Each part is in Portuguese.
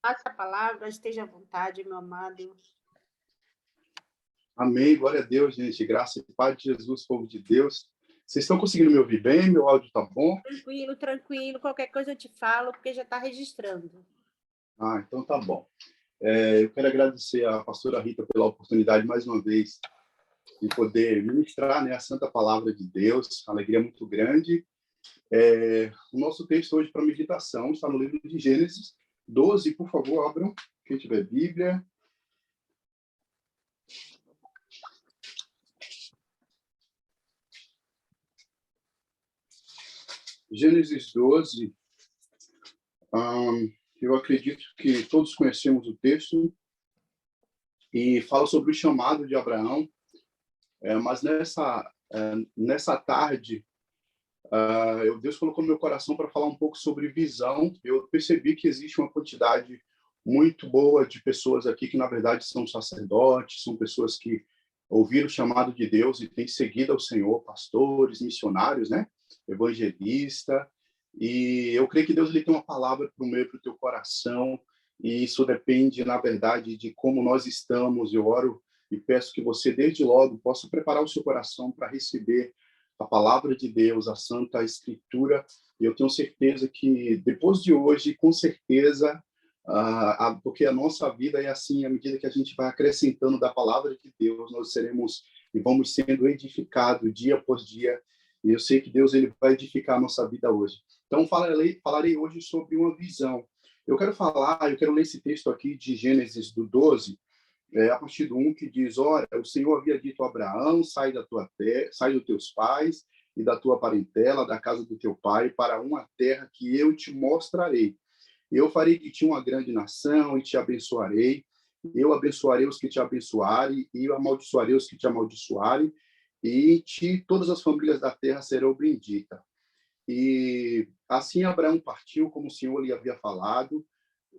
Passa a palavra, esteja à vontade, meu amado. Amém, glória a Deus, gente. Graça e paz de Jesus, povo de Deus. Vocês estão conseguindo me ouvir bem? Meu áudio tá bom? Tranquilo, tranquilo. Qualquer coisa eu te falo, porque já está registrando. Então tá bom. Eu quero agradecer à pastora Rita pela oportunidade, mais uma vez, de poder ministrar, né, a santa palavra de Deus. Alegria muito grande. O nosso texto hoje para meditação está no livro de Gênesis 12. Por favor, abram. Quem tiver Bíblia. Gênesis 12. Eu acredito que todos conhecemos o texto e fala sobre o chamado de Abraão, mas nessa tarde, Deus colocou no meu coração para falar um pouco sobre visão. Eu percebi que existe uma quantidade muito boa de pessoas aqui que, na verdade, são sacerdotes, são pessoas que ouviram o chamado de Deus e têm seguido ao Senhor, pastores, missionários, né? Evangelista. E eu creio que Deus ele tem uma palavra para o meio, para o teu coração, e isso depende, na verdade, de como nós estamos. Eu oro e peço que você, desde logo, possa preparar o seu coração para receber a palavra de Deus, a Santa Escritura. E eu tenho certeza que, depois de hoje, com certeza, porque a nossa vida é assim, à medida que a gente vai acrescentando da palavra de Deus, nós seremos e vamos sendo edificados dia após dia. E eu sei que Deus ele vai edificar a nossa vida hoje. Então, falarei hoje sobre uma visão. Eu quero ler esse texto aqui de Gênesis do 12, a partir do 1, que diz: Ora, o Senhor havia dito a Abraão: sai da tua terra, sai dos teus pais e da tua parentela, da casa do teu pai, para uma terra que eu te mostrarei. Eu farei de ti uma grande nação e te abençoarei. Eu abençoarei os que te abençoarem e eu amaldiçoarei os que te amaldiçoarem, e em ti todas as famílias da terra serão benditas. E assim Abraão partiu, como o Senhor lhe havia falado,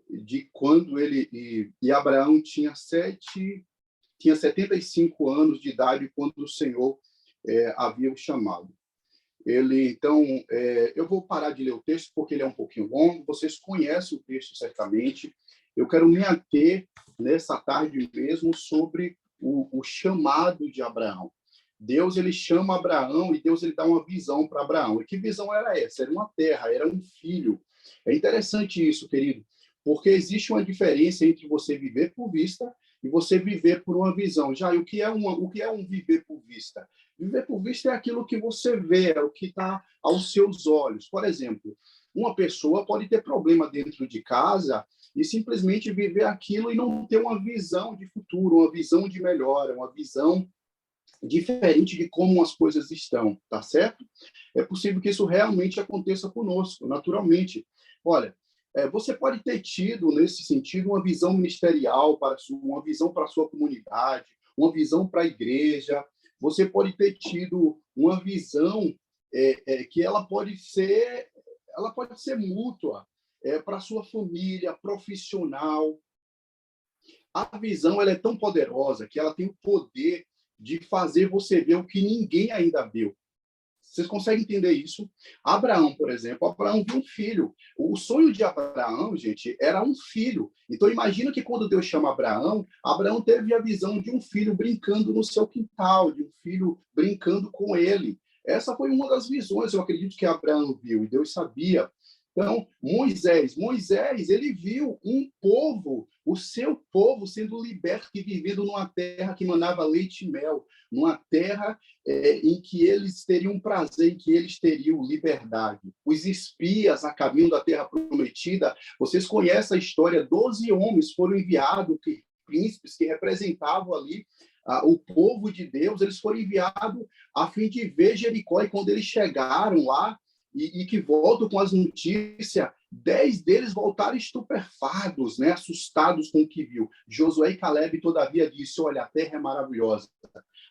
de quando e Abraão tinha 75 anos de idade quando o Senhor havia o chamado. Eu vou parar de ler o texto porque ele é um pouquinho longo. Vocês conhecem o texto certamente. Eu quero me ater nessa tarde mesmo sobre o chamado de Abraão. Deus ele chama Abraão e Deus ele dá uma visão para Abraão. E que visão era essa? Era uma terra, era um filho. É interessante isso, querido, porque existe uma diferença entre você viver por vista e você viver por uma visão. Já, e o que é um viver por vista? Viver por vista é aquilo que você vê, é o que está aos seus olhos. Por exemplo, uma pessoa pode ter problema dentro de casa e simplesmente viver aquilo e não ter uma visão de futuro, uma visão de melhora, uma visão diferente de como as coisas estão, tá certo? É possível que isso realmente aconteça conosco, naturalmente. Olha, você pode ter tido, nesse sentido, uma visão ministerial, uma visão para a sua comunidade, uma visão para a igreja. Você pode ter tido uma visão que ela pode ser mútua, para a sua família, profissional. A visão ela é tão poderosa que ela tem o poder de fazer você ver o que ninguém ainda viu. Vocês conseguem entender isso? Abraão, por exemplo, Abraão viu um filho. O sonho de Abraão, gente, era um filho. Então, imagina que quando Deus chama Abraão, Abraão teve a visão de um filho brincando no seu quintal, de um filho brincando com ele. Essa foi uma das visões, eu acredito, que Abraão viu, e Deus sabia. Então, Moisés, ele viu um povo, o seu povo sendo liberto e vivendo numa terra que manava leite e mel, numa terra em que eles teriam prazer, em que eles teriam liberdade. Os espias a caminho da terra prometida, vocês conhecem a história, 12 homens foram enviados, príncipes que representavam ali o povo de Deus, eles foram enviados a fim de ver Jericó, e quando eles chegaram lá, e que voltam com as notícias, 10 deles voltaram estupefatos, né, assustados com o que viu. Josué e Caleb, todavia, disse: olha, a terra é maravilhosa.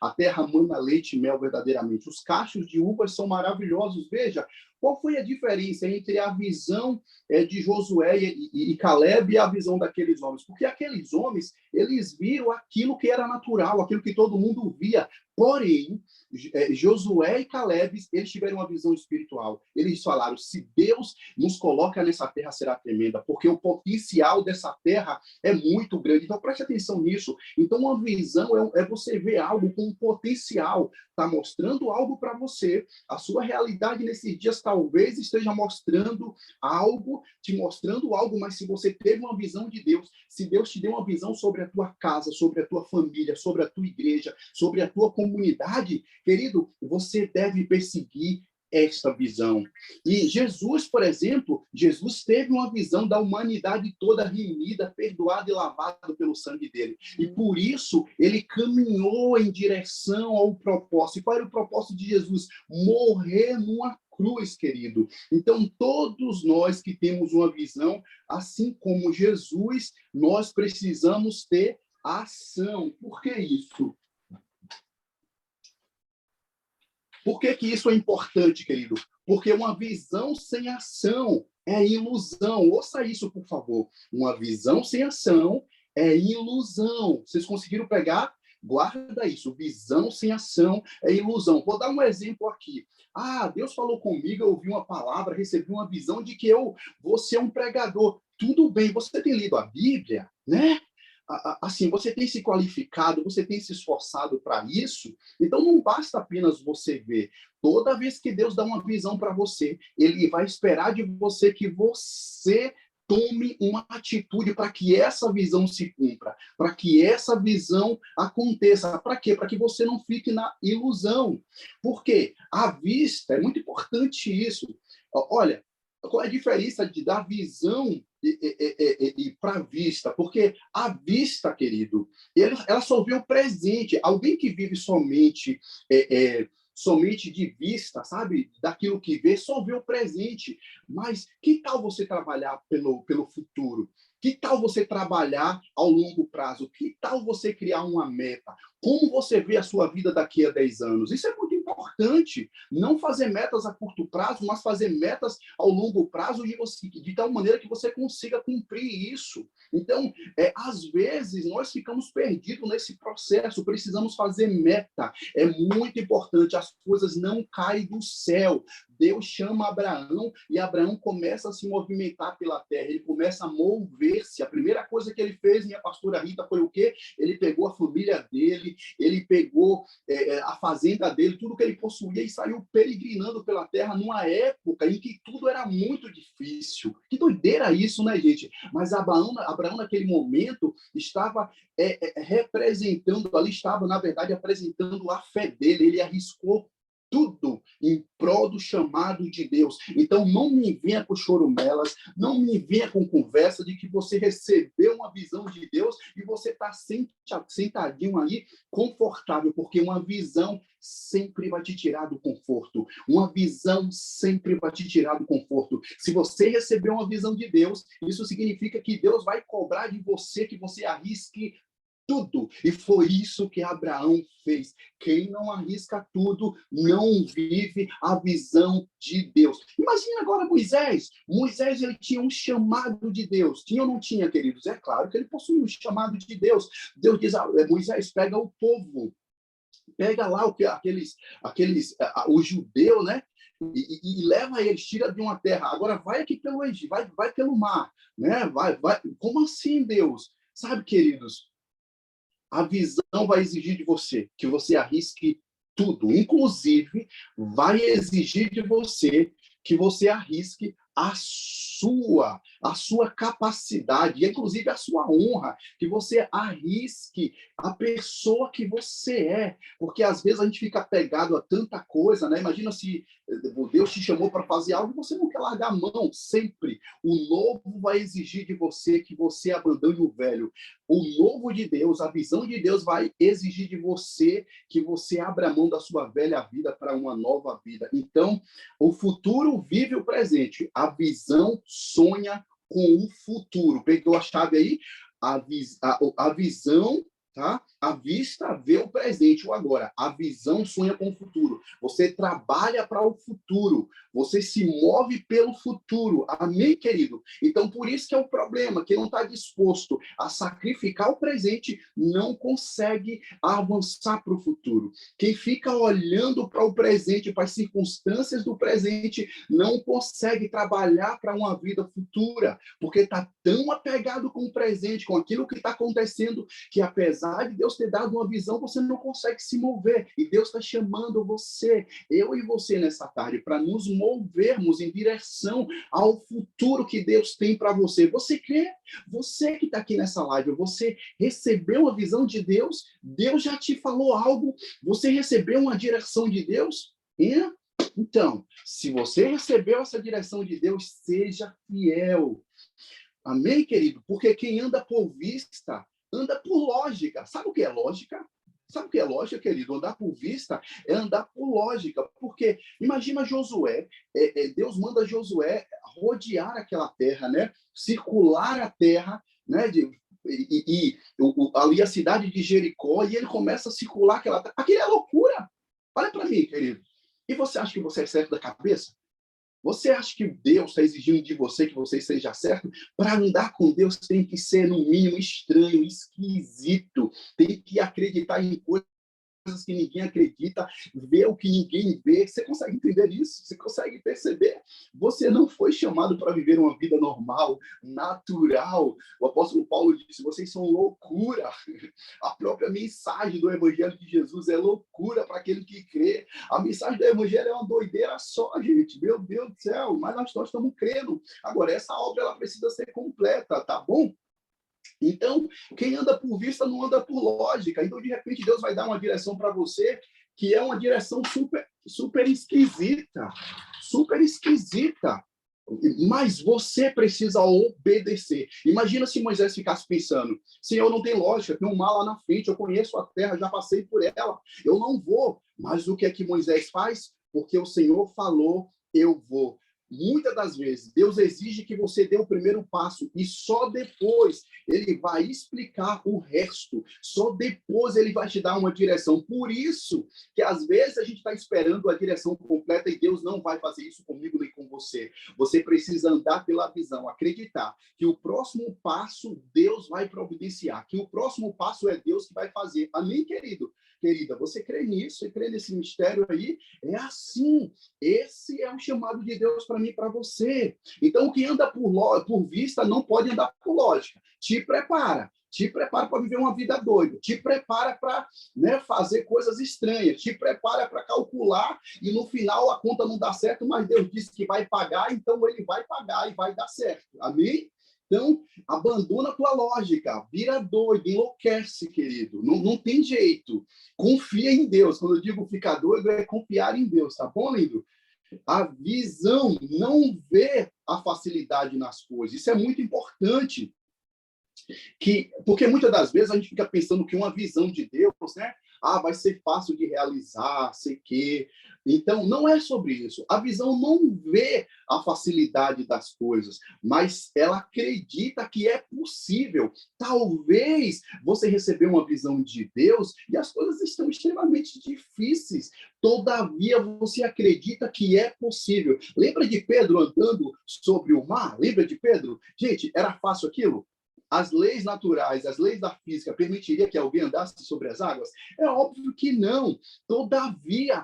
A terra mana leite e mel verdadeiramente. Os cachos de uvas são maravilhosos. Veja, qual foi a diferença entre a visão de Josué e Caleb e a visão daqueles homens? Porque aqueles homens, eles viram aquilo que era natural, aquilo que todo mundo via. Porém, Josué e Caleb, eles tiveram uma visão espiritual. Eles falaram, se Deus nos coloca nessa terra, será tremenda, porque o potencial dessa terra é muito grande. Então, preste atenção nisso. Então, uma visão é você ver algo com um potencial, está mostrando algo para você. A sua realidade nesses dias talvez esteja mostrando algo, te mostrando algo, mas se você teve uma visão de Deus, se Deus te deu uma visão sobre a tua casa, sobre a tua família, sobre a tua igreja, sobre a tua comunidade, querido, você deve perseguir esta visão. E Jesus, por exemplo, Jesus teve uma visão da humanidade toda remida, perdoada e lavada pelo sangue dele. E por isso, ele caminhou em direção ao propósito. E qual era o propósito de Jesus? Morrer numa cruz, querido. Então, todos nós que temos uma visão, assim como Jesus, nós precisamos ter ação. Por que isso? Por que que isso é importante, querido? Porque uma visão sem ação é ilusão. Ouça isso, por favor. Uma visão sem ação é ilusão. Vocês conseguiram pegar? Guarda isso. Visão sem ação é ilusão. Vou dar um exemplo aqui. Deus falou comigo, eu ouvi uma palavra, recebi uma visão de que eu vou ser um pregador. Tudo bem, você tem lido a Bíblia, né? Assim, você tem se qualificado, você tem se esforçado para isso, então não basta apenas você ver. Toda vez que Deus dá uma visão para você, ele vai esperar de você que você tome uma atitude para que essa visão se cumpra, para que essa visão aconteça. Para quê? Para que você não fique na ilusão. Porque a vista, é muito importante isso. Olha, qual é a diferença da visão e para a vista? Porque a vista, querido, ela só vê o presente. Alguém que vive somente de vista, sabe? Daquilo que vê, só vê o presente. Mas que tal você trabalhar pelo futuro? Que tal você trabalhar ao longo prazo? Que tal você criar uma meta? Como você vê a sua vida daqui a 10 anos? Isso é muito importante. Não fazer metas a curto prazo, mas fazer metas ao longo prazo de tal maneira que você consiga cumprir isso. Então, às vezes, nós ficamos perdidos nesse processo, precisamos fazer meta. É muito importante, as coisas não caem do céu. Deus chama Abraão e Abraão começa a se movimentar pela terra, ele começa a mover-se. A primeira coisa que ele fez, minha pastora Rita, foi o quê? Ele pegou a família dele, ele pegou a fazenda dele, tudo que ele possuía e saiu peregrinando pela terra numa época em que tudo era muito difícil. Que doideira isso, né, gente? Mas Abraão naquele momento, estava representando, ali estava, na verdade, apresentando a fé dele. Ele arriscou tudo em prol do chamado de Deus. Então, não me venha com chorumelas, não me venha com conversa de que você recebeu uma visão de Deus e você está sentadinho ali, confortável, porque uma visão sempre vai te tirar do conforto. Uma visão sempre vai te tirar do conforto. Se você recebeu uma visão de Deus, isso significa que Deus vai cobrar de você que você arrisque tudo. E foi isso que Abraão fez. Quem não arrisca tudo não vive a visão de Deus. Imagina agora Moisés. Moisés, ele tinha um chamado de Deus. Tinha ou não tinha, queridos? É claro que ele possuía um chamado de Deus. Deus diz, Moisés, pega o povo. Pega lá os judeus, né? E leva eles, tira de uma terra. Agora vai aqui pelo Egito, vai pelo mar, né? Vai. Como assim, Deus? Sabe, queridos? A visão vai exigir de você que você arrisque tudo. Inclusive, vai exigir de você que você arrisque a sua capacidade, inclusive a sua honra, que você arrisque a pessoa que você é, porque às vezes a gente fica apegado a tanta coisa, né? Imagina se Deus te chamou para fazer algo e você não quer largar a mão sempre. O novo vai exigir de você que você abandone o velho. O novo de Deus, a visão de Deus vai exigir de você que você abra a mão da sua velha vida para uma nova vida. Então, o futuro vive o presente. A visão sonha com o futuro. Pegou a chave aí? A visão, tá? A vista vê o presente, o agora. A visão sonha com o futuro. Você trabalha para o futuro. Você se move pelo futuro. Amém, querido? Então, por isso que é o problema. Quem não está disposto a sacrificar o presente não consegue avançar para o futuro. Quem fica olhando para o presente, para as circunstâncias do presente, não consegue trabalhar para uma vida futura, porque está tão apegado com o presente, com aquilo que está acontecendo, que apesar de Deus ter dado uma visão, você não consegue se mover. E Deus está chamando você, eu e você nessa tarde, para nos movermos em direção ao futuro que Deus tem para você. Você crê? Você que está aqui nessa live, você recebeu a visão de Deus? Deus já te falou algo? Você recebeu uma direção de Deus? Então, se você recebeu essa direção de Deus, seja fiel. Amém, querido? Porque quem anda por vista, anda por lógica. Sabe o que é lógica? Sabe o que é lógica, querido? Andar por vista é andar por lógica. Porque imagina Josué, Deus manda Josué rodear aquela terra, né? Circular a terra, né? Ali a cidade de Jericó, e ele começa a circular aquela terra. Aquilo é loucura. Olha para mim, querido. E você acha que você é certo da cabeça? Você acha que Deus está exigindo de você que você seja certo? Para andar com Deus tem que ser, no mínimo, estranho, esquisito. Tem que acreditar em coisas que ninguém acredita, ver o que ninguém vê. Você consegue entender isso? Você consegue perceber? Você não foi chamado para viver uma vida normal, natural. O apóstolo Paulo disse, vocês são loucura. A própria mensagem do Evangelho de Jesus é loucura para aquele que crê. A mensagem do Evangelho é uma doideira só, gente. Meu Deus do céu, mas nós estamos crendo. Agora, essa obra ela precisa ser completa, tá bom? Então, quem anda por vista não anda por lógica. Então, de repente, Deus vai dar uma direção para você que é uma direção super esquisita. Super esquisita. Mas você precisa obedecer. Imagina se Moisés ficasse pensando, Senhor, não tem lógica, tem um mar lá na frente, eu conheço a terra, já passei por ela, eu não vou. Mas o que é que Moisés faz? Porque o Senhor falou, eu vou. Muitas das vezes, Deus exige que você dê o primeiro passo e só depois ele vai explicar o resto. Só depois ele vai te dar uma direção. Por isso que às vezes a gente está esperando a direção completa e Deus não vai fazer isso comigo nem com você. Você precisa andar pela visão, acreditar que o próximo passo Deus vai providenciar, que o próximo passo é Deus que vai fazer. Amém, querido? Querida, você crê nisso? Você crê nesse mistério aí? É assim. Esse é o chamado de Deus para mim e para você. Então, o que anda por vista não pode andar por lógica. Te prepara. Te prepara para viver uma vida doida. Te prepara para, né, fazer coisas estranhas. Te prepara para calcular e no final a conta não dá certo, mas Deus disse que vai pagar, então ele vai pagar e vai dar certo. Amém? Então, abandona a tua lógica, vira doido, enlouquece, querido. Não tem jeito. Confia em Deus. Quando eu digo ficar doido, é confiar em Deus, tá bom, lindo? A visão não vê a facilidade nas coisas. Isso é muito importante. Porque muitas das vezes a gente fica pensando que uma visão de Deus, né? Vai ser fácil de realizar, sei que. Então, não é sobre isso. A visão não vê a facilidade das coisas, mas ela acredita que é possível. Talvez você recebeu uma visão de Deus e as coisas estão extremamente difíceis. Todavia, você acredita que é possível. Lembra de Pedro andando sobre o mar? Lembra de Pedro? Gente, era fácil aquilo? As leis naturais, as leis da física permitiriam que alguém andasse sobre as águas? É óbvio que não. Todavia,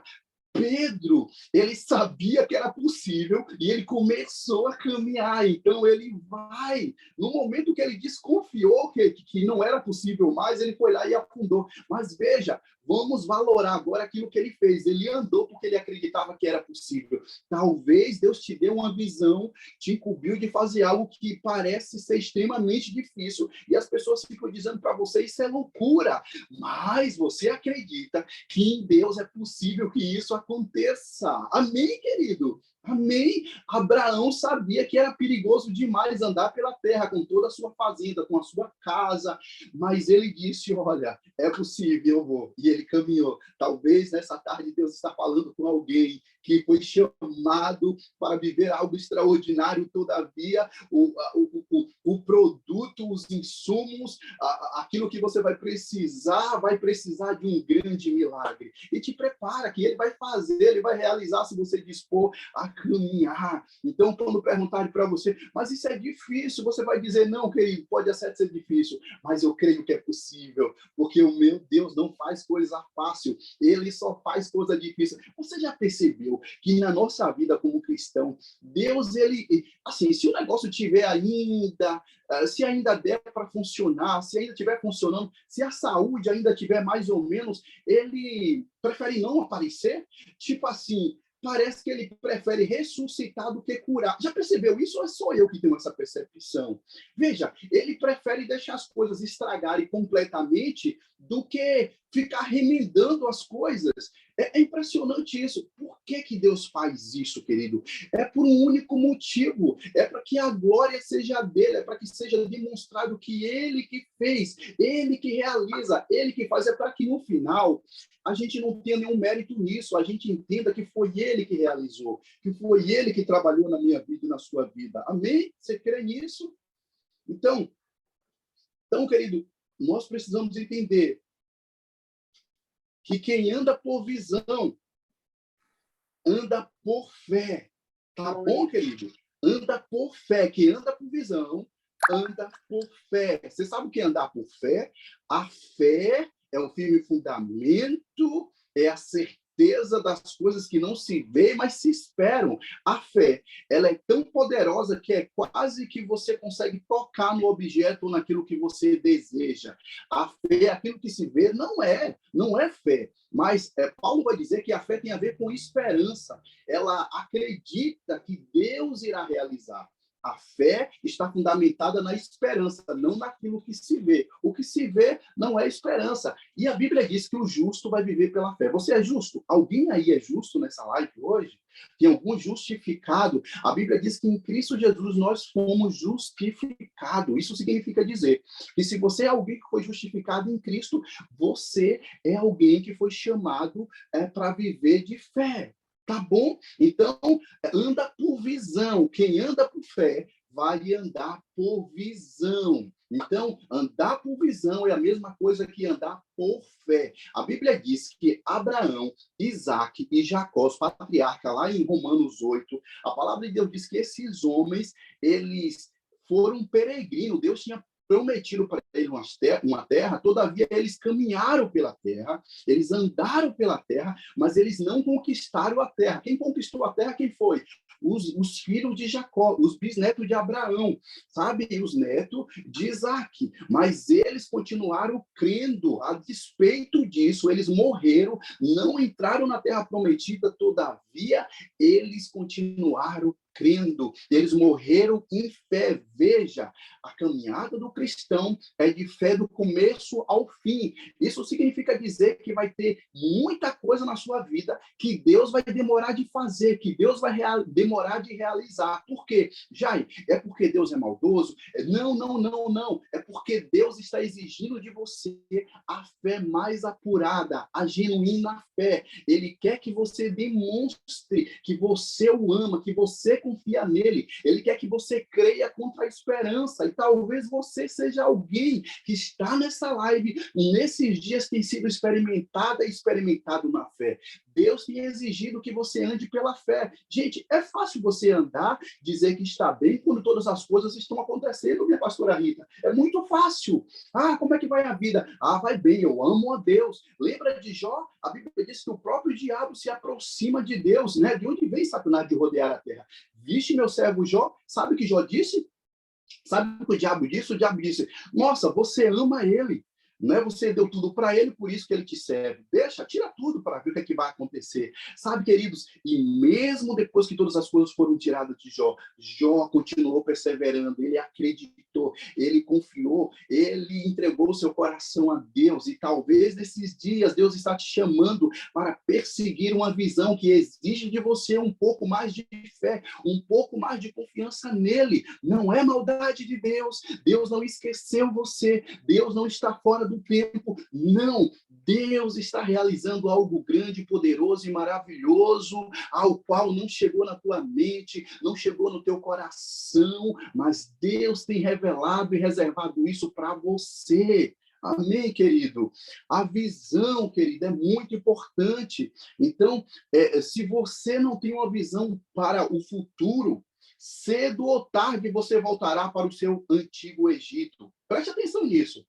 Pedro, ele sabia que era possível e ele começou a caminhar. Então, ele vai. No momento que ele desconfiou que não era possível mais, ele foi lá e afundou. Mas veja, vamos valorar agora aquilo que ele fez. Ele andou porque ele acreditava que era possível. Talvez Deus te dê uma visão, te incumbiu de fazer algo que parece ser extremamente difícil e as pessoas ficam dizendo para você, isso é loucura. Mas você acredita que em Deus é possível que isso aconteça. Amém, querido? Amém? Abraão sabia que era perigoso demais andar pela terra com toda a sua fazenda, com a sua casa, mas ele disse, olha, é possível, eu vou. E ele caminhou. Talvez nessa tarde Deus está falando com alguém que foi chamado para viver algo extraordinário, todavia o produto, os insumos, aquilo que você vai precisar de um grande milagre. E te prepara que ele vai fazer, ele vai realizar se você dispor a caminhar. Então, quando perguntarem para você, mas isso é difícil, você vai dizer, não, querido, pode até ser difícil, mas eu creio que é possível, porque o meu Deus não faz coisa fácil, ele só faz coisa difícil. Você já percebeu que na nossa vida como cristão, Deus, ele, assim, se o negócio tiver ainda, se ainda der para funcionar, se ainda estiver funcionando, se a saúde ainda estiver mais ou menos, ele prefere não aparecer? Tipo assim, parece que ele prefere ressuscitar do que curar. Já percebeu isso ou é só eu que tenho essa percepção? Veja, ele prefere deixar as coisas estragarem completamente do que ficar remendando as coisas. É impressionante isso. Por que Deus faz isso, querido? É por um único motivo. É para que a glória seja dele, é para que seja demonstrado que ele que fez, ele que realiza, ele que faz. É para que no final a gente não tenha nenhum mérito nisso, a gente entenda que foi ele que realizou, que foi ele que trabalhou na minha vida e na sua vida. Amém? Você crê nisso? Então, querido, nós precisamos entender que quem anda por visão, anda por fé. Tá bom, querido? Anda por fé. Quem anda por visão, anda por fé. Você sabe o que é andar por fé? A fé é o firme fundamento, é a certeza das coisas que não se vê, mas se esperam. A fé, ela é tão poderosa que é quase que você consegue tocar no objeto ou naquilo que você deseja. A fé, aquilo que se vê, não é fé. Mas Paulo vai dizer que a fé tem a ver com esperança. Ela acredita que Deus irá realizar. A fé está fundamentada na esperança, não naquilo que se vê. O que se vê não é esperança. E a Bíblia diz que o justo vai viver pela fé. Você é justo? Alguém aí é justo nessa live hoje? Tem algum justificado? A Bíblia diz que em Cristo Jesus nós fomos justificados. Isso significa dizer que se você é alguém que foi justificado em Cristo, você é alguém que foi chamado para viver de fé. Tá bom? Então, anda por visão. Quem anda por fé vai andar por visão. Então, andar por visão é a mesma coisa que andar por fé. A Bíblia diz que Abraão, Isaac e Jacó, os patriarcas, lá em Romanos 8, a palavra de Deus diz que esses homens, eles foram peregrinos. Deus tinha prometido para eles uma terra, todavia eles caminharam pela terra, eles andaram pela terra, mas eles não conquistaram a terra. Quem conquistou a terra, quem foi? Os filhos de Jacó, os bisnetos de Abraão, sabe? E os netos de Isaac. Mas eles continuaram crendo, a despeito disso, eles morreram, não entraram na terra prometida, todavia eles continuaram crendo, eles morreram em fé. Veja, a caminhada do cristão é de fé do começo ao fim. Isso significa dizer que vai ter muita coisa na sua vida que Deus vai demorar de fazer, que Deus vai demorar de realizar. Por quê? Jair, é porque Deus é maldoso? Não, não, não, não. É porque Deus está exigindo de você a fé mais apurada, a genuína fé. Ele quer que você demonstre que você o ama, que você confia nele. Ele quer que você creia contra a esperança. E talvez você seja alguém que está nessa live, nesses dias tem sido experimentado na fé. Deus tem exigido que você ande pela fé. Gente, é fácil você andar, dizer que está bem, quando todas as coisas estão acontecendo, minha pastora Rita. É muito fácil. Ah, como é que vai a vida? Ah, vai bem, eu amo a Deus. Lembra de Jó? A Bíblia diz que o próprio diabo se aproxima de Deus, né? De onde vem Satanás de rodear a terra? Vixe, meu servo Jó, sabe o que Jó disse? Sabe o que o diabo disse? O diabo disse, nossa, você ama ele, né? Você deu tudo para ele, por isso que ele te serve. Deixa, tira tudo para ver o que, é que vai acontecer. Sabe, queridos? E mesmo depois que todas as coisas foram tiradas de Jó, Jó continuou perseverando, ele acreditou. ele confiou, ele entregou o seu coração a Deus. E talvez nesses dias Deus está te chamando para perseguir uma visão que exige de você um pouco mais de fé, um pouco mais de confiança nele. Não é maldade de Deus. Deus não esqueceu você. Deus não está fora do tempo. Não. Deus está realizando algo grande, poderoso e maravilhoso, ao qual não chegou na tua mente, não chegou no teu coração, mas Deus tem revelado e reservado isso para você. Amém, querido? A visão, querido, é muito importante. Então, se você não tem uma visão para o futuro, cedo ou tarde você voltará para o seu antigo Egito. Preste atenção nisso.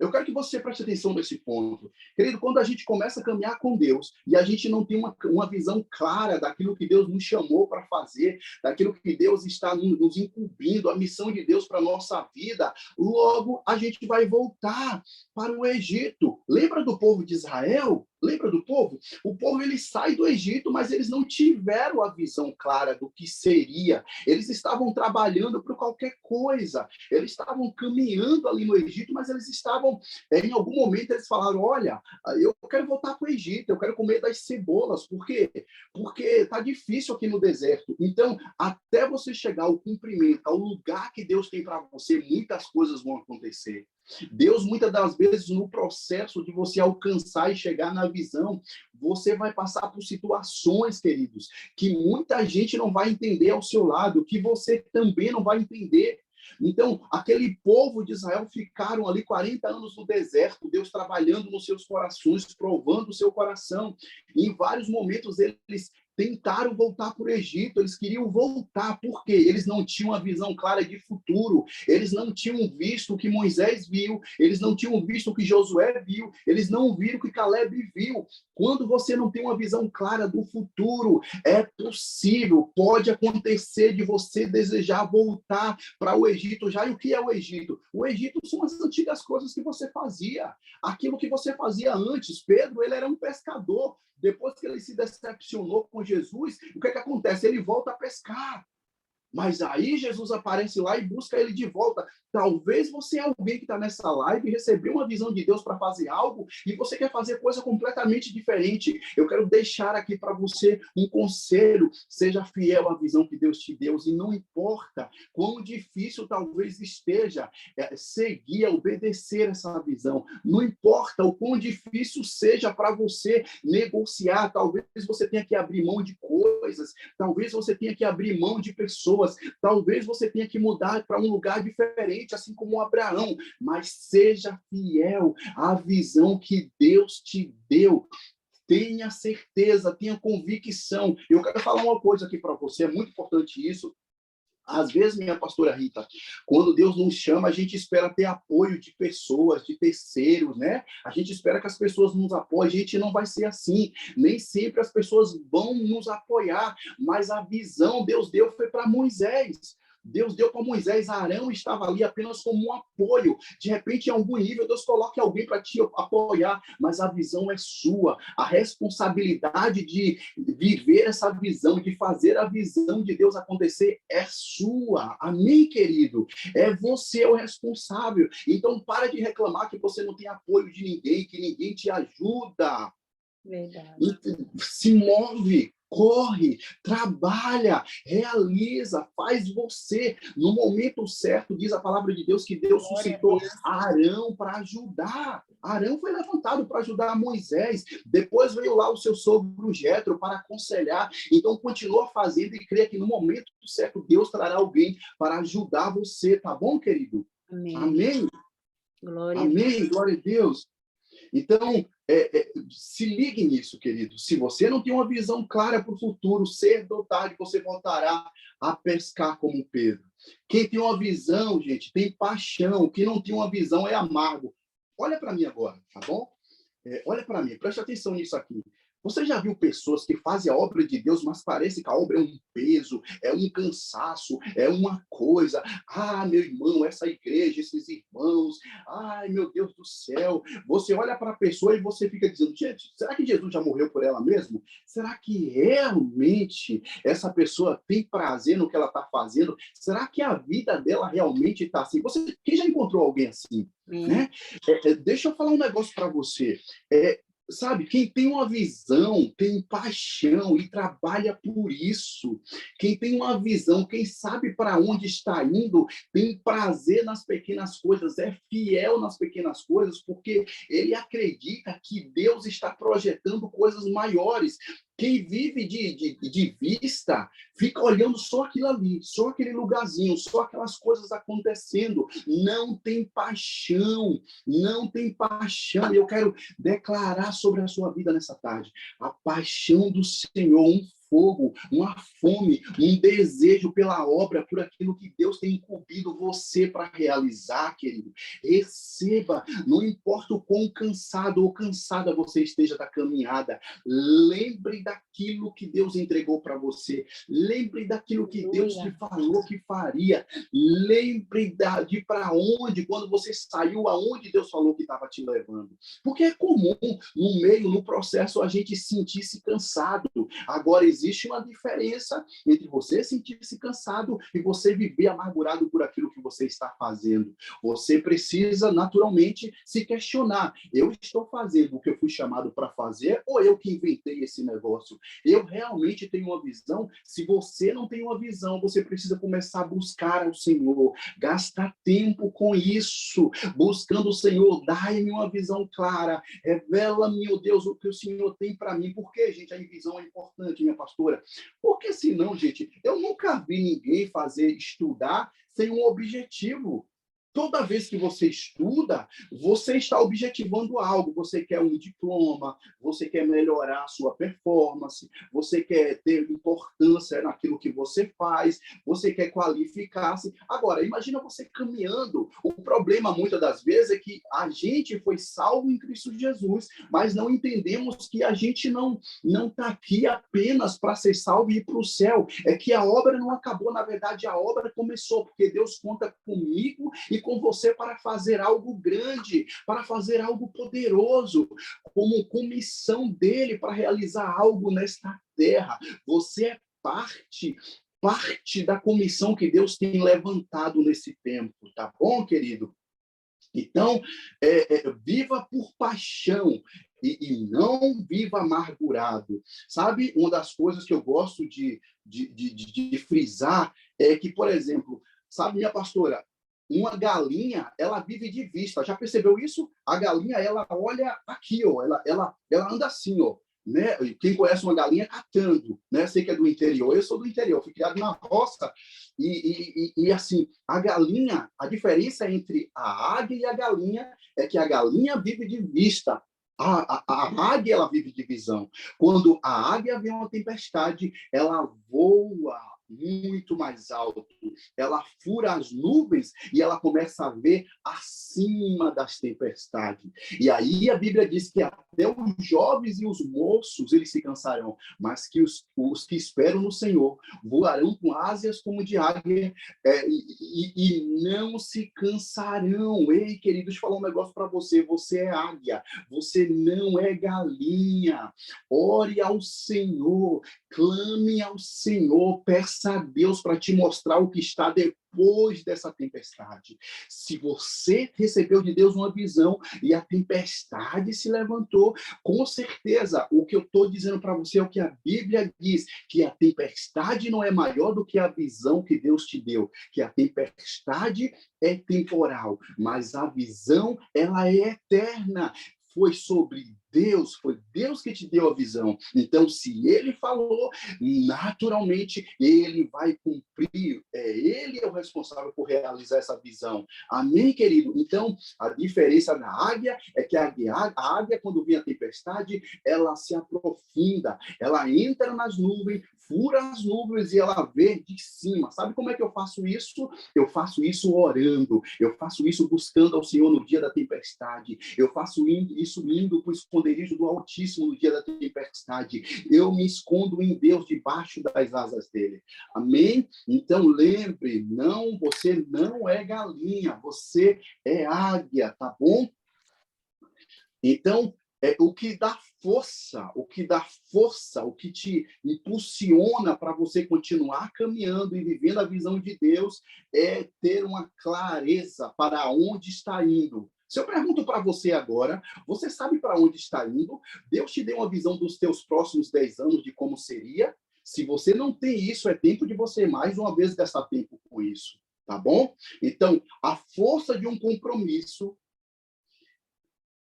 Eu quero que você preste atenção nesse ponto. Querido, quando a gente começa a caminhar com Deus e a gente não tem uma visão clara daquilo que Deus nos chamou para fazer, daquilo que Deus está nos incumbindo, a missão de Deus para a nossa vida, logo a gente vai voltar para o Egito. Lembra do povo de Israel? Lembra do povo? O povo ele sai do Egito, mas eles não tiveram a visão clara do que seria. Eles estavam trabalhando por qualquer coisa. Eles estavam caminhando ali no Egito, mas eles estavam, em algum momento eles falaram, olha, eu quero voltar para o Egito, eu quero comer das cebolas. Por quê? Porque está difícil aqui no deserto. Então, até você chegar ao cumprimento, ao lugar que Deus tem para você, muitas coisas vão acontecer. Deus, muitas das vezes, no processo de você alcançar e chegar na visão, você vai passar por situações, queridos, que muita gente não vai entender ao seu lado, que você também não vai entender. Então, aquele povo de Israel ficaram ali 40 anos no deserto, Deus trabalhando nos seus corações, provando o seu coração. E em vários momentos eles tentaram voltar para o Egito, eles queriam voltar, porque eles não tinham a visão clara de futuro, eles não tinham visto o que Moisés viu, eles não tinham visto o que Josué viu, eles não viram o que Caleb viu. Quando você não tem uma visão clara do futuro, é possível, pode acontecer de você desejar voltar para o Egito já. E o que é o Egito? O Egito são as antigas coisas que você fazia, aquilo que você fazia antes. Pedro, ele era um pescador. Depois que ele se decepcionou com Jesus, o que é que acontece? Ele volta a pescar. Mas aí Jesus aparece lá e busca ele de volta. Talvez você é alguém que está nessa live e recebeu uma visão de Deus para fazer algo e você quer fazer coisa completamente diferente. Eu quero deixar aqui para você um conselho. Seja fiel à visão que Deus te deu e não importa quão difícil talvez esteja seguir, obedecer essa visão. Não importa o quão difícil seja para você negociar. Talvez você tenha que abrir mão de coisas. Talvez você tenha que abrir mão de pessoas. Talvez você tenha que mudar para um lugar diferente, assim como Abraão, mas seja fiel à visão que Deus te deu. Tenha certeza, tenha convicção. Eu quero falar uma coisa aqui para você, é muito importante isso. Às vezes, minha pastora Rita, quando Deus nos chama, a gente espera ter apoio de pessoas, de terceiros, né? A gente espera que as pessoas nos apoiem. A gente não vai ser assim. Nem sempre as pessoas vão nos apoiar, mas a visão Deus deu foi para Moisés. Deus deu para Moisés, Arão estava ali apenas como um apoio. De repente, em algum nível, Deus coloca alguém para te apoiar, mas a visão é sua. A responsabilidade de viver essa visão, de fazer a visão de Deus acontecer é sua. Amém, querido? É você o responsável. Então, para de reclamar que você não tem apoio de ninguém, que ninguém te ajuda. Verdade. Se move, corre, trabalha, realiza, faz você. No momento certo, diz a palavra de Deus que Deus suscitou Arão para ajudar. Arão foi levantado para ajudar Moisés. Depois veio lá o seu sogro Jetro para aconselhar. Então, continua fazendo e crê que no momento certo Deus trará alguém para ajudar você. Tá bom, querido? Amém. Amém? Glória Amém? Glória a Deus. Então, se ligue nisso, querido. Se você não tem uma visão clara para o futuro, cedo ou tarde você voltará a pescar como Pedro. Quem tem uma visão, gente, tem paixão. Quem não tem uma visão é amargo. Olha para mim agora, tá bom? Olha para mim, preste atenção nisso aqui. Você já viu pessoas que fazem a obra de Deus, mas parece que a obra é um peso, é um cansaço, é uma coisa. Ah, meu irmão, essa igreja, esses irmãos, ai, meu Deus do céu. Você olha para a pessoa e você fica dizendo, gente, será que Jesus já morreu por ela mesmo? Será que realmente essa pessoa tem prazer no que ela está fazendo? Será que a vida dela realmente está assim? Quem já encontrou alguém assim? Amém. Né? Deixa eu falar um negócio para você. Sabe, quem tem uma visão, tem paixão e trabalha por isso. Quem tem uma visão, quem sabe para onde está indo, tem prazer nas pequenas coisas, é fiel nas pequenas coisas, porque ele acredita que Deus está projetando coisas maiores. Quem vive de vista, fica olhando só aquilo ali, só aquele lugarzinho, só aquelas coisas acontecendo. Não tem paixão, não tem paixão. Eu quero declarar sobre a sua vida nessa tarde a paixão do Senhor, um fogo, uma fome, um desejo pela obra, por aquilo que Deus tem incumbido você para realizar, querido. Receba, não importa o quão cansado ou cansada você esteja da caminhada, lembre daquilo que Deus entregou para você, lembre daquilo que Deus te falou que faria, lembre de para onde, quando você saiu, aonde Deus falou que estava te levando. Porque é comum, no meio, no processo, a gente sentir-se cansado. Agora, existe uma diferença entre você sentir-se cansado e você viver amargurado por aquilo que você está fazendo. Você precisa, naturalmente, se questionar. Eu estou fazendo o que eu fui chamado para fazer ou eu que inventei esse negócio? Eu realmente tenho uma visão? Se você não tem uma visão, você precisa começar a buscar ao Senhor, gastar tempo com isso, buscando o Senhor, dai-me uma visão clara, revela-me, meu Deus, o que o Senhor tem para mim. Por que, gente, a visão é importante, minha pastora? Porque senão, gente, eu nunca vi ninguém estudar sem um objetivo. Toda vez que você estuda, você está objetivando algo. Você quer um diploma, você quer melhorar a sua performance, você quer ter importância naquilo que você faz, você quer qualificar-se. Agora, imagina você caminhando. O problema, muitas das vezes, é que a gente foi salvo em Cristo Jesus, mas não entendemos que a gente não está aqui apenas para ser salvo e ir para o céu. É que a obra não acabou, na verdade, a obra começou, porque Deus conta comigo e com você para fazer algo grande, para fazer algo poderoso, como comissão dele para realizar algo nesta terra. Você é parte da comissão que Deus tem levantado nesse tempo, tá bom, querido? Então, viva por paixão e não viva amargurado. Sabe, uma das coisas que eu gosto de frisar é que, por exemplo, sabe, minha pastora, uma galinha, ela vive de vista. Já percebeu isso? A galinha, ela olha aqui, ó, ela anda assim, ó. Né? Quem conhece uma galinha catando, né? Sei que é do interior, eu sou do interior, fui criado na roça e assim, a galinha, a diferença entre a águia e a galinha é que a galinha vive de vista, a águia ela vive de visão. Quando a águia vê uma tempestade, ela voa muito mais alto, ela fura as nuvens e ela começa a ver acima das tempestades. E aí a Bíblia diz que até os jovens e os moços eles se cansarão, mas que os que esperam no Senhor voarão com asas como de águia e não se cansarão. Ei, querido, deixa eu falar um negócio para você. Você é águia, você não é galinha. Ore ao Senhor, clame ao Senhor, peça a Deus para te mostrar o que está depois dessa tempestade. Se você recebeu de Deus uma visão e a tempestade se levantou, com certeza, o que eu estou dizendo para você é o que a Bíblia diz, que a tempestade não é maior do que a visão que Deus te deu, que a tempestade é temporal, mas a visão, ela é eterna. Foi Deus que te deu a visão. Então, se ele falou, naturalmente, ele vai cumprir. Ele é o responsável por realizar essa visão. Amém, querido? Então, a diferença da águia é que a águia, quando vem a tempestade, ela se aprofunda, ela entra nas nuvens, fura as nuvens e ela vê de cima. Sabe como é que eu faço isso? Eu faço isso orando, eu faço isso buscando ao Senhor no dia da tempestade, eu faço isso indo para o esconderijo esconderijo do Altíssimo no dia da tempestade. Eu me escondo em Deus debaixo das asas dele. Amém? Então lembre, não, você não é galinha, você é águia, tá bom? Então, o que dá força, o que te impulsiona para você continuar caminhando e vivendo a visão de Deus é ter uma clareza para onde está indo. Se eu pergunto para você agora, você sabe para onde está indo? Deus te deu uma visão dos teus próximos 10 anos de como seria? Se você não tem isso, é tempo de você mais uma vez gastar tempo com isso, tá bom? Então, a força de um compromisso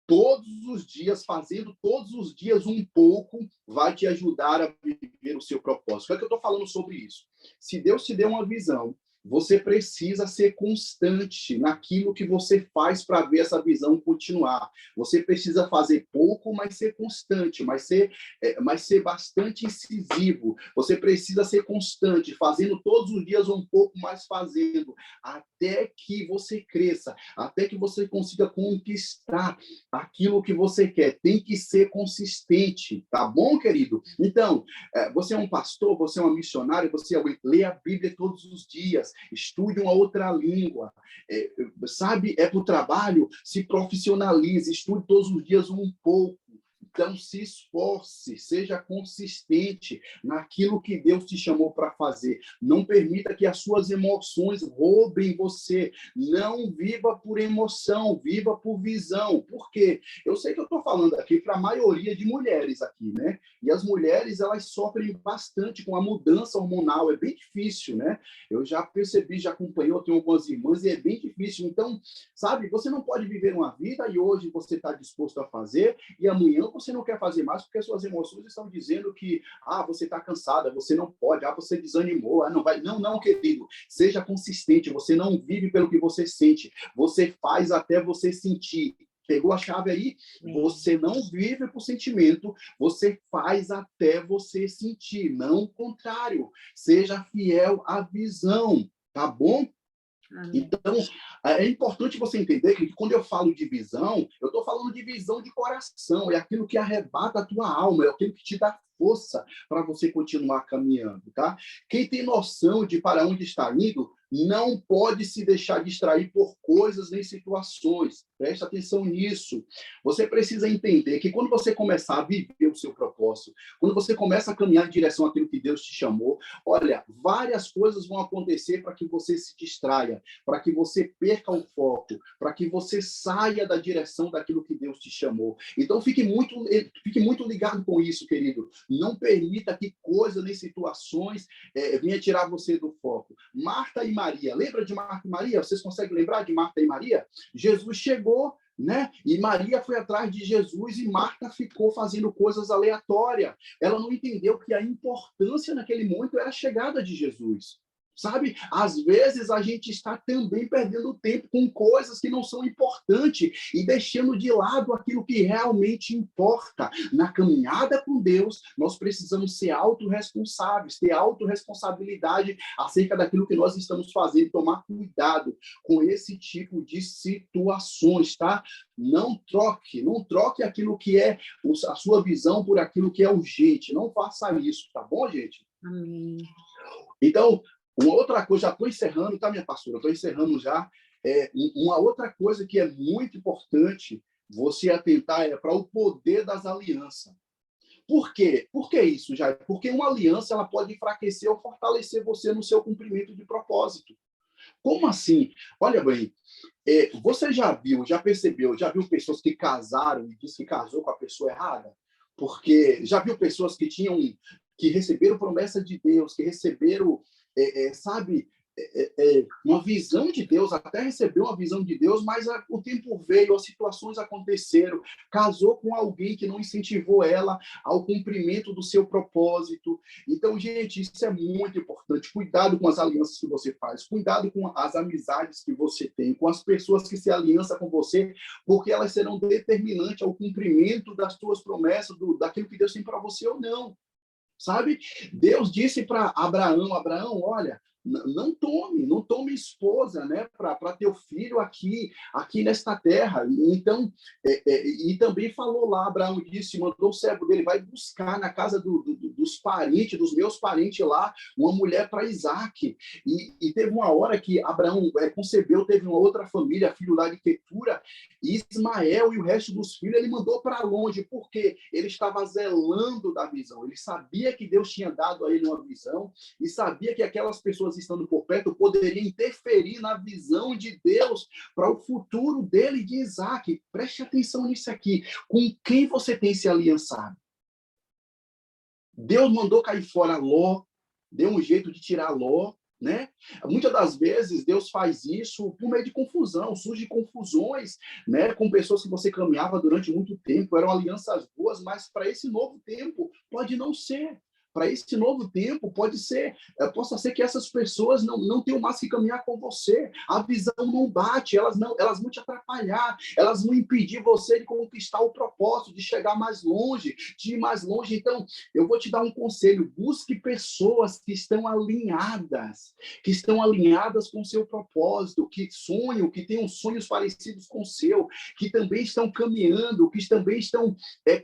todos os dias, fazendo todos os dias um pouco, vai te ajudar a viver o seu propósito. O que é que eu estou falando sobre isso? Se Deus te deu uma visão, você precisa ser constante naquilo que você faz para ver essa visão continuar. Você precisa fazer pouco, mas ser constante, mas ser bastante incisivo. Você precisa ser constante, fazendo todos os dias um pouco, mais fazendo, até que você cresça, até que você consiga conquistar aquilo que você quer. Tem que ser consistente, tá bom, querido? Então, você é um pastor, você é uma missionária, você lê a Bíblia todos os dias, estude uma outra língua, sabe? É para o trabalho, se profissionalize, estude todos os dias um pouco. Então, se esforce, seja consistente naquilo que Deus te chamou para fazer. Não permita que as suas emoções roubem você. Não viva por emoção, viva por visão. Por quê? Eu sei que eu estou falando aqui para a maioria de mulheres aqui, né? E as mulheres, elas sofrem bastante com a mudança hormonal. É bem difícil, né? Eu já percebi, já acompanhei, eu tenho algumas irmãs e é bem difícil. Então, sabe, você não pode viver uma vida e hoje você está disposto a fazer e amanhã você não quer fazer mais porque suas emoções estão dizendo que você está cansada, você não pode, você desanimou, não vai. Não, não, querido. Seja consistente, você não vive pelo que você sente, você faz até você sentir. Pegou a chave aí? Você não vive por sentimento, você faz até você sentir, não o contrário. Seja fiel à visão, tá bom? Então, é importante você entender que quando eu falo de visão, eu estou falando de visão de coração, é aquilo que arrebata a tua alma, é aquilo que te dá força para você continuar caminhando, tá? Quem tem noção de para onde está indo, não pode se deixar distrair por coisas nem situações. Preste atenção nisso. Você precisa entender que quando você começar a viver o seu propósito, quando você começa a caminhar em direção àquilo que Deus te chamou, olha, várias coisas vão acontecer para que você se distraia, para que você perca o foco, para que você saia da direção daquilo que Deus te chamou. Então, fique muito ligado com isso, querido. Não permita que coisas nem situações venham tirar você do foco. Marta e Maria, lembra de Marta e Maria? Vocês conseguem lembrar de Marta e Maria? Jesus chegou, né? E Maria foi atrás de Jesus e Marta ficou fazendo coisas aleatórias. Ela não entendeu que a importância naquele momento era a chegada de Jesus. Sabe? Às vezes a gente está também perdendo tempo com coisas que não são importantes e deixando de lado aquilo que realmente importa. Na caminhada com Deus, nós precisamos ser autorresponsáveis, ter autorresponsabilidade acerca daquilo que nós estamos fazendo, tomar cuidado com esse tipo de situações, tá? Não troque aquilo que é a sua visão por aquilo que é urgente. Não faça isso, tá bom, gente? Amém. Então, uma outra coisa, já estou encerrando, tá, minha pastora? Estou encerrando já. Uma outra coisa que é muito importante você atentar é para o poder das alianças. Por quê? Por que isso, Jair? Porque uma aliança ela pode enfraquecer ou fortalecer você no seu cumprimento de propósito. Como assim? Olha bem, você já percebeu, já viu pessoas que casaram e disse que casou com a pessoa errada? Porque já viu pessoas que receberam promessa de Deus, que receberam sabe, uma visão de Deus, até recebeu uma visão de Deus, mas o tempo veio, as situações aconteceram, casou com alguém que não incentivou ela ao cumprimento do seu propósito. Então, gente, isso é muito importante. Cuidado com as alianças que você faz, cuidado com as amizades que você tem, com as pessoas que se aliançam com você, porque elas serão determinantes ao cumprimento das suas promessas, daquilo que Deus tem para você ou não. Sabe? Deus disse para Abraão, olha, não tome esposa, né, para teu filho aqui nesta terra. Então, e também falou lá, Abraão disse, mandou o servo dele, vai buscar na casa dos parentes, dos meus parentes lá, uma mulher para Isaac. E teve uma hora que Abraão concebeu, teve uma outra família, filho lá de Quetura, e Ismael e o resto dos filhos ele mandou para longe, porque ele estava zelando da visão. Ele sabia que Deus tinha dado a ele uma visão e sabia que aquelas pessoas estando por perto poderiam interferir na visão de Deus para o futuro dele e de Isaac. Preste atenção nisso aqui. Com quem você tem se aliançado? Deus mandou cair fora Ló, deu um jeito de tirar Ló, né? Muitas das vezes Deus faz isso por meio de confusão, surgem confusões, né, com pessoas que você caminhava durante muito tempo, eram alianças boas, mas para esse novo tempo pode não ser. Para esse novo tempo, possa ser que essas pessoas não tenham mais que caminhar com você. A visão não bate, elas vão te atrapalhar, elas vão impedir você de conquistar o propósito, de chegar mais longe, de ir mais longe. Então, eu vou te dar um conselho: busque pessoas que estão alinhadas com o seu propósito, que sonham, que tenham sonhos parecidos com o seu, que também estão caminhando, que também estão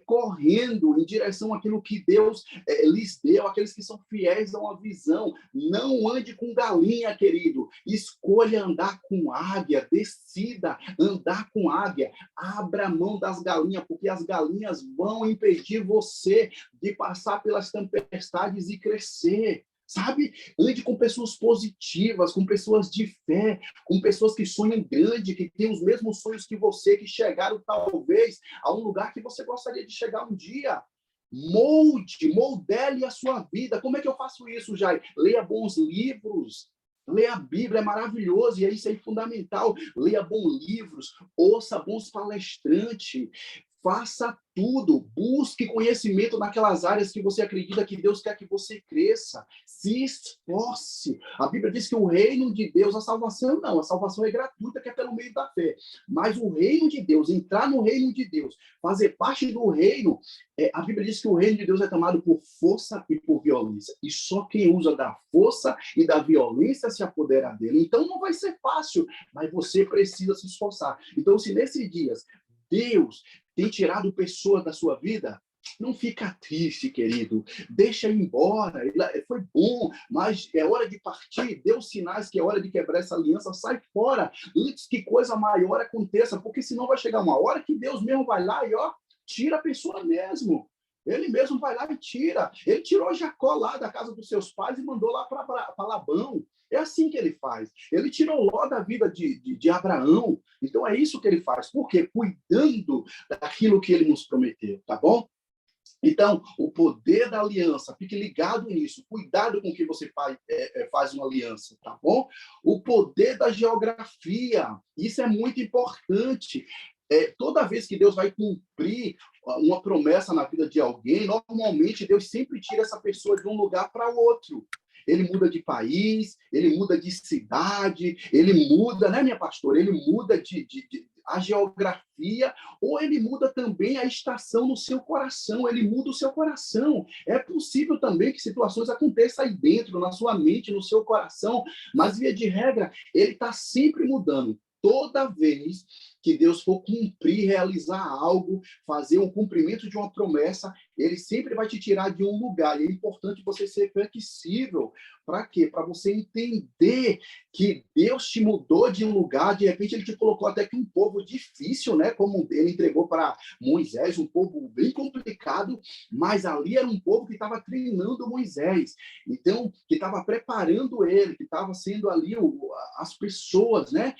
correndo em direção àquilo que Deus lhes deu, aqueles que são fiéis a uma visão. Não ande com galinha, querido. Escolha andar com águia, decida andar com águia. Abra mão das galinhas, porque as galinhas vão impedir você de passar pelas tempestades e crescer. Sabe? Ande com pessoas positivas, com pessoas de fé, com pessoas que sonham grande, que têm os mesmos sonhos que você, que chegaram talvez a um lugar que você gostaria de chegar um dia. Moldele a sua vida. Como é que eu faço isso, Jair? Leia bons livros, leia a Bíblia, é maravilhoso, e isso é fundamental. Leia bons livros, ouça bons palestrantes, faça tudo, busque conhecimento naquelas áreas que você acredita que Deus quer que você cresça, se esforce. A Bíblia diz que o reino de Deus, a salvação não, a salvação é gratuita, que é pelo meio da fé, mas o reino de Deus, entrar no reino de Deus, fazer parte do reino, a Bíblia diz que o reino de Deus é tomado por força e por violência, e só quem usa da força e da violência se apodera dele. Então não vai ser fácil, mas você precisa se esforçar. Então, se nesses dias Deus tem tirado pessoas da sua vida, não fica triste, querido. Deixa ir embora. Foi bom, mas é hora de partir. Dê os sinais que é hora de quebrar essa aliança. Sai fora antes que coisa maior aconteça, porque senão vai chegar uma hora que Deus mesmo vai lá e tira a pessoa mesmo. Ele mesmo vai lá e tira. Ele tirou Jacó lá da casa dos seus pais e mandou lá para Labão. É assim que ele faz. Ele tirou Ló da vida de Abraão. Então é isso que ele faz. Por quê? Cuidando daquilo que ele nos prometeu, tá bom? Então, o poder da aliança, fique ligado nisso. Cuidado com que você faz uma aliança, tá bom? O poder da geografia, isso é muito importante. Toda vez que Deus vai cumprir uma promessa na vida de alguém, normalmente Deus sempre tira essa pessoa de um lugar para outro. Ele muda de país, ele muda de cidade, ele muda, né, minha pastora? Ele muda a geografia, ou ele muda também a estação no seu coração, ele muda o seu coração. É possível também que situações aconteçam aí dentro, na sua mente, no seu coração, mas, via de regra, ele está sempre mudando. Toda vez que Deus for cumprir, realizar algo, fazer um cumprimento de uma promessa, ele sempre vai te tirar de um lugar. E é importante você ser flexível. Para quê? Para você entender que Deus te mudou de um lugar, de repente ele te colocou até que um povo difícil, né? Como ele entregou para Moisés, um povo bem complicado, mas ali era um povo que estava treinando Moisés. Então, que estava preparando ele, que estava sendo ali as pessoas, né?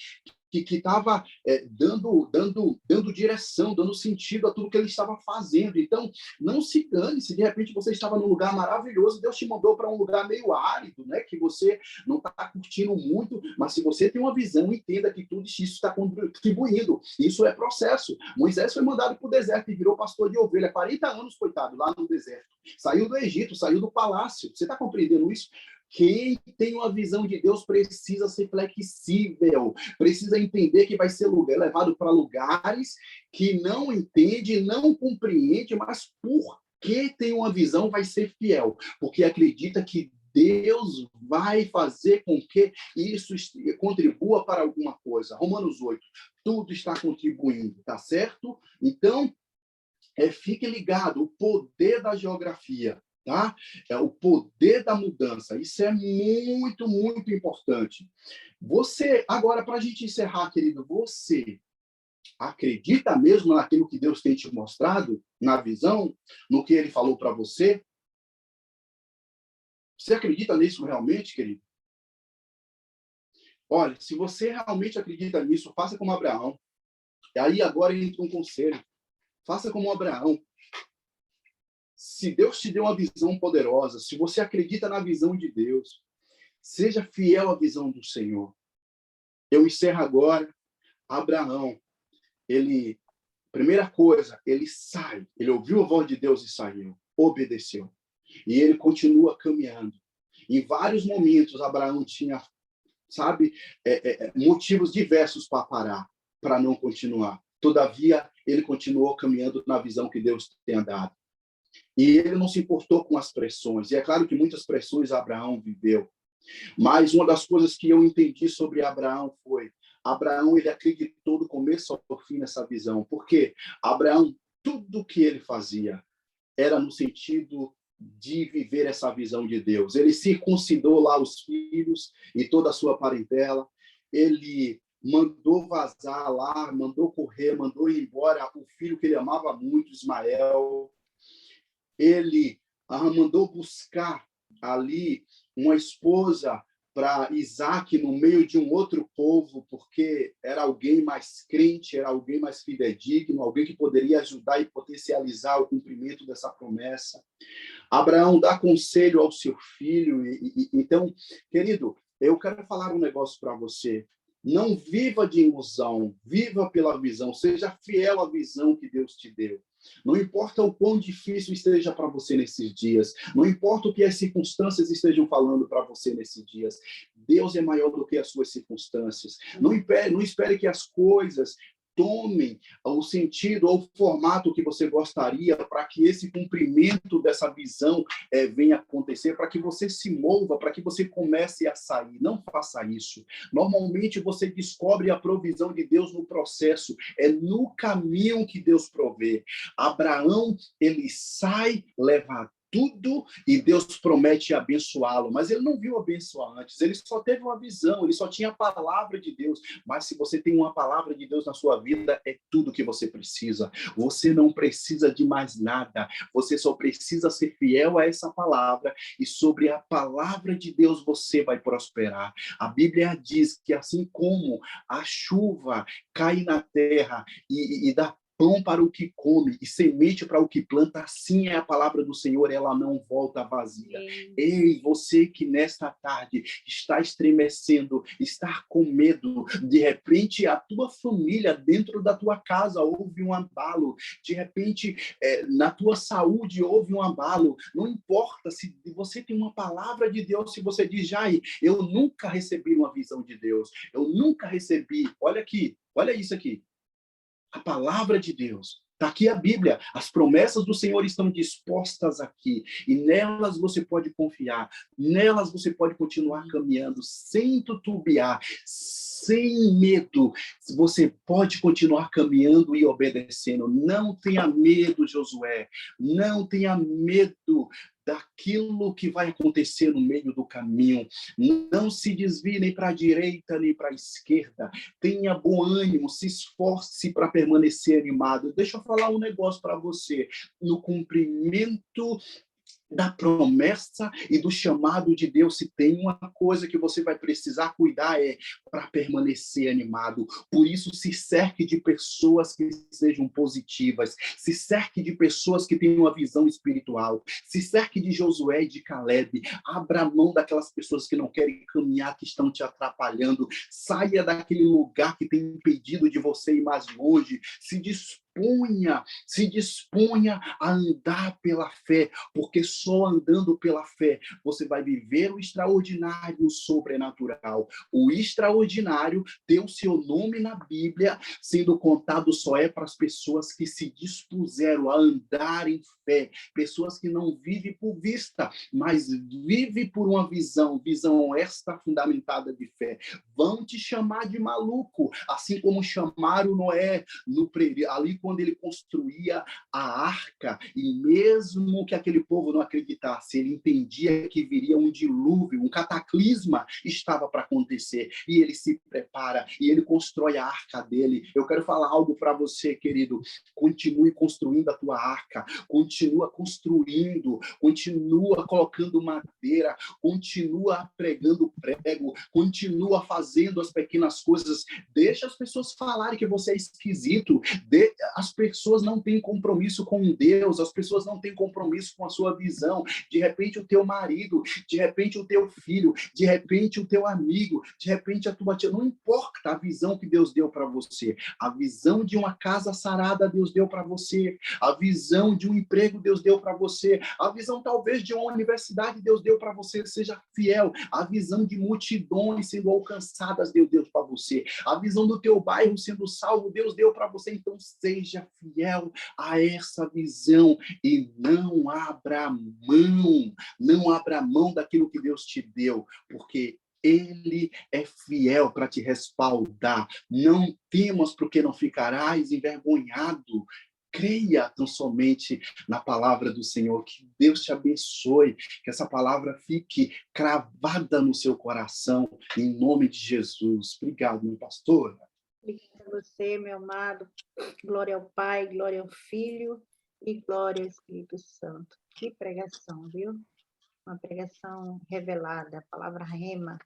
Que estava dando direção, dando sentido a tudo que ele estava fazendo. Então, não se engane se de repente você estava num lugar maravilhoso, Deus te mandou para um lugar meio árido, né? Que você não está curtindo muito, mas se você tem uma visão, entenda que tudo isso está contribuindo. Isso é processo. Moisés foi mandado para o deserto e virou pastor de ovelha, 40 anos, coitado, lá no deserto. Saiu do Egito, saiu do palácio. Você está compreendendo isso? Quem tem uma visão de Deus precisa ser flexível, precisa entender que vai ser levado para lugares que não entende, não compreende, mas porque tem uma visão vai ser fiel, porque acredita que Deus vai fazer com que isso contribua para alguma coisa. Romanos 8, tudo está contribuindo, tá certo? Então, fique ligado, o poder da geografia, tá? É o poder da mudança. Isso é muito, muito importante. Você, agora, para a gente encerrar, querido, você acredita mesmo naquilo que Deus tem te mostrado, na visão, no que ele falou para você? Você acredita nisso realmente, querido? Olha, se você realmente acredita nisso, faça como Abraão. E aí agora entra um conselho. Faça como Abraão. Se Deus te deu uma visão poderosa, se você acredita na visão de Deus, seja fiel à visão do Senhor. Eu encerro agora. Abraão, primeira coisa, ele sai. Ele ouviu a voz de Deus e saiu. Obedeceu. E ele continua caminhando. Em vários momentos, Abraão tinha, motivos diversos para parar, para não continuar. Todavia, ele continuou caminhando na visão que Deus tinha dado. E ele não se importou com as pressões. E é claro que muitas pressões Abraão viveu. Mas uma das coisas que eu entendi sobre Abraão foi: Abraão, ele acreditou do começo ao fim nessa visão. Porque Abraão, tudo que ele fazia era no sentido de viver essa visão de Deus. Ele circuncidou lá os filhos e toda a sua parentela. Ele mandou vazar lá, mandou correr, mandou ir embora o filho que ele amava muito, Ismael. Ele mandou buscar ali uma esposa para Isaac no meio de um outro povo, porque era alguém mais crente, era alguém mais fidedigno, alguém que poderia ajudar e potencializar o cumprimento dessa promessa. Abraão dá conselho ao seu filho. Então, querido, eu quero falar um negócio para você. Não viva de ilusão, viva pela visão, seja fiel à visão que Deus te deu. Não importa o quão difícil esteja para você nesses dias, não importa o que as circunstâncias estejam falando para você nesses dias, Deus é maior do que as suas circunstâncias. Não espere que as coisas tomem o sentido ou o formato que você gostaria para que esse cumprimento dessa visão venha acontecer, para que você se mova, para que você comece a sair. Não faça isso. Normalmente você descobre a provisão de Deus no processo, é no caminho que Deus provê. Abraão, ele sai, leva tudo e Deus promete abençoá-lo, mas ele não viu abençoar antes, ele só teve uma visão, ele só tinha a palavra de Deus. Mas se você tem uma palavra de Deus na sua vida, é tudo que você precisa. Você não precisa de mais nada, você só precisa ser fiel a essa palavra, e sobre a palavra de Deus você vai prosperar. A Bíblia diz que assim como a chuva cai na terra e dá pão para o que come e semente para o que planta, assim é a palavra do Senhor, ela não volta vazia. Ei, você que nesta tarde está estremecendo, está com medo, de repente a tua família dentro da tua casa houve um abalo, de repente na tua saúde houve um abalo, não importa se você tem uma palavra de Deus, se você diz: Jai, eu nunca recebi uma visão de Deus, eu nunca recebi, olha aqui, olha isso aqui, a palavra de Deus. Está aqui a Bíblia. As promessas do Senhor estão dispostas aqui. E nelas você pode confiar. Nelas você pode continuar caminhando sem titubear, sem medo. Você pode continuar caminhando e obedecendo. Não tenha medo, Josué. Não tenha medo daquilo que vai acontecer no meio do caminho. Não se desvie nem para a direita nem para a esquerda. Tenha bom ânimo, se esforce para permanecer animado. Deixa eu falar um negócio para você. No cumprimento da promessa e do chamado de Deus, se tem uma coisa que você vai precisar cuidar, é para permanecer animado. Por isso, se cerque de pessoas que sejam positivas, se cerque de pessoas que tenham uma visão espiritual, se cerque de Josué e de Caleb. Abra mão daquelas pessoas que não querem caminhar, que estão te atrapalhando. Saia daquele lugar que tem impedido de você ir mais longe. Se se disponha a andar pela fé, porque só andando pela fé você vai viver o extraordinário, o sobrenatural. O extraordinário tem o seu nome na Bíblia, sendo contado só é para as pessoas que se dispuseram a andar em fé, pessoas que não vivem por vista, mas vivem por uma visão esta fundamentada de fé. Vão te chamar de maluco, assim como chamaram Noé ali quando ele construía a arca, e mesmo que aquele povo não acreditasse, ele entendia que viria um dilúvio, um cataclisma estava para acontecer, e ele se prepara, e ele constrói a arca dele. Eu quero falar algo para você, querido, continue construindo a tua arca, continua construindo, continua colocando madeira, continua pregando prego, continua fazendo as pequenas coisas, deixa as pessoas falarem que você é esquisito, as pessoas não têm compromisso com Deus, as pessoas não têm compromisso com a sua visão. De repente o teu marido, de repente o teu filho, de repente o teu amigo, de repente a tua tia, não importa a visão que Deus deu para você, a visão de uma casa sarada Deus deu para você, a visão de um emprego Deus deu para você, a visão talvez de uma universidade Deus deu para você, seja fiel, a visão de multidões sendo alcançadas Deus deu para você, a visão do teu bairro sendo salvo Deus deu para você. Então seja fiel a essa visão e não abra mão daquilo que Deus te deu, porque ele é fiel para te respaldar. Não temas, porque não ficarás envergonhado. Creia tão somente na palavra do Senhor. Que Deus te abençoe, que essa palavra fique cravada no seu coração, em nome de Jesus. Obrigado, meu pastor. Obrigada a você, meu amado. Glória ao Pai, glória ao Filho e glória ao Espírito Santo. Que pregação, viu? Uma pregação revelada, a palavra rema.